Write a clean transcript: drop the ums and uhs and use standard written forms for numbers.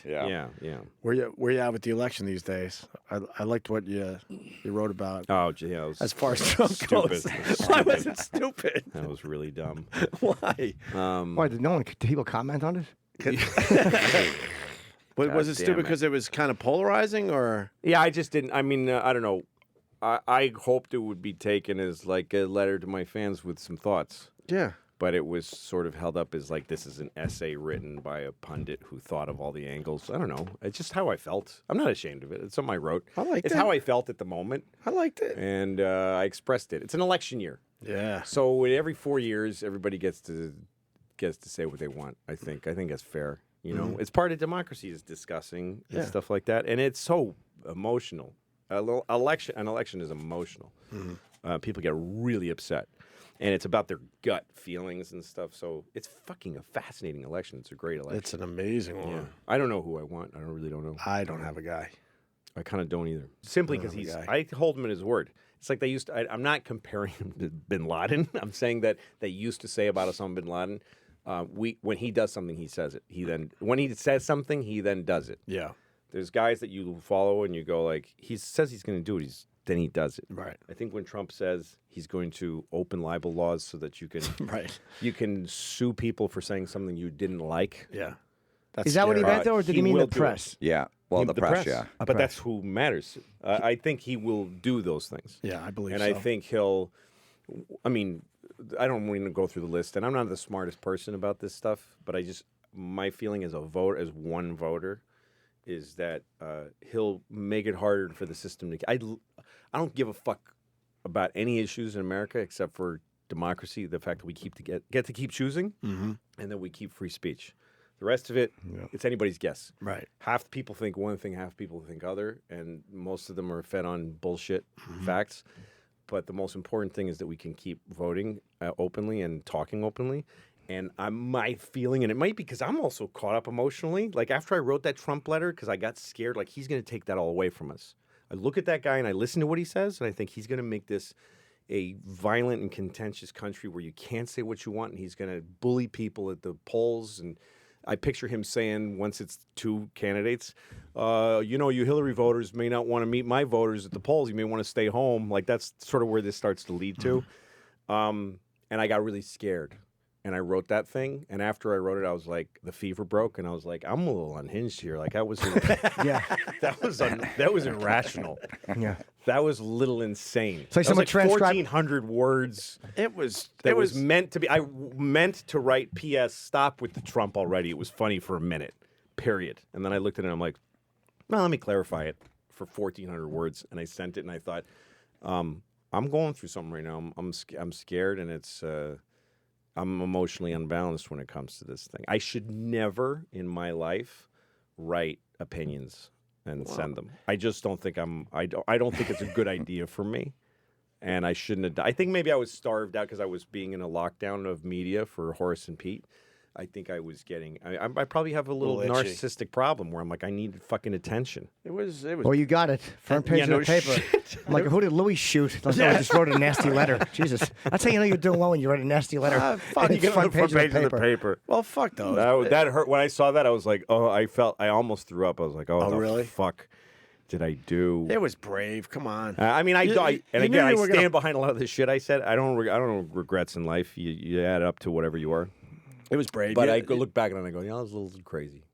right. Yeah. Where you at with the election these days? I liked what you wrote about. Oh, yeah. It was As far as Trump goes, why was it stupid? That was really dumb. Why? Why did no one? Did people comment on it? Was it stupid damn it. because it was kind of polarizing, or? Yeah, I just didn't. I mean, I don't know. I hoped it would be taken as like a letter to my fans with some thoughts. Yeah. But it was sort of held up as like this is an essay written by a pundit who thought of all the angles. I don't know. It's just how I felt. I'm not ashamed of it. It's something I wrote. I liked It's it. how I felt at the moment. I liked it. And I expressed it. It's an election year. Yeah. So every 4 years, everybody gets to say what they want. I think that's fair. You know, it's part of democracy is discussing and stuff like that, and it's so emotional. An election is emotional. People get really upset, and it's about their gut feelings and stuff. So it's fucking a fascinating election. It's a great election. It's an amazing one. Yeah. I don't know who I want. I really don't know. I don't have a guy. I kind of don't either. Simply because I hold him at his word. It's like they used to. I'm not comparing him to Bin Laden. I'm saying that they used to say about Osama Bin Laden. When he does something, he says it. When he says something, he then does it. Yeah. There's guys that you follow and you go like, he says he's going to do it. Then he does it. Right. I think when Trump says he's going to open libel laws so that you can you can sue people for saying something you didn't like. Yeah. Is that what he meant, though, or did he mean the will do press? Yeah. Well, the press, yeah. But that's who matters. I think he will do those things. Yeah, I believe and so. I think he'll. I mean, I don't want to go through the list, and I'm not the smartest person about this stuff, but my feeling as one voter, is that he'll make it harder for the system to. I don't give a fuck about any issues in America except for democracy, the fact that we get to keep choosing, and that we keep free speech. The rest of it, it's anybody's guess. Right. Half the people think one thing, half the people think other, and most of them are fed on bullshit facts. But the most important thing is that we can keep voting openly and talking openly. And my feeling, and it might be because I'm also caught up emotionally, like after I wrote that Trump letter, because I got scared, like he's going to take that all away from us. I look at that guy and I listen to what he says, and I think he's going to make this a violent and contentious country where you can't say what you want, and he's going to bully people at the polls. And I picture him saying, once it's two candidates, you Hillary voters may not want to meet my voters at the polls. You may want to stay home. Like that's sort of where this starts to lead to. And I got really scared. And I wrote that thing, and after I wrote it, I was like, the fever broke, and I was like, I'm a little unhinged here. Like that was, that was irrational. Yeah, that was a little insane. So someone transcribed 1,400 words. It was meant to be. I meant to write P.S. Stop with the Trump already. It was funny for a minute, period. And then I looked at it, and I'm like, well, let me clarify it for 1,400 words, and I sent it, and I thought, I'm going through something right now. I'm scared, and it's. I'm emotionally unbalanced when it comes to this thing. I should never in my life write opinions and send them. I just don't think I don't think it's a good idea for me, and I shouldn't have. I think maybe I was starved out because I was being in a lockdown of media for Horace and Pete. I think I was getting. I probably have a little narcissistic problem where I'm like, I need fucking attention. It was. Well, you got it. Front page of the paper. I'm like, who did Louis shoot? I just wrote a nasty letter. Jesus, that's how you know you're doing well when you write a nasty letter. Fuck, you get on the front page of the paper. Well, fuck those. That hurt. When I saw that, I was like, oh, I almost threw up. I was like, oh, the really? fuck did I do? It was brave. Come on. I mean, I stand gonna... behind a lot of the shit I said. I don't regrets in life. You add up to whatever you are. It was brave. But I go look back and I go, yeah, that was a little crazy.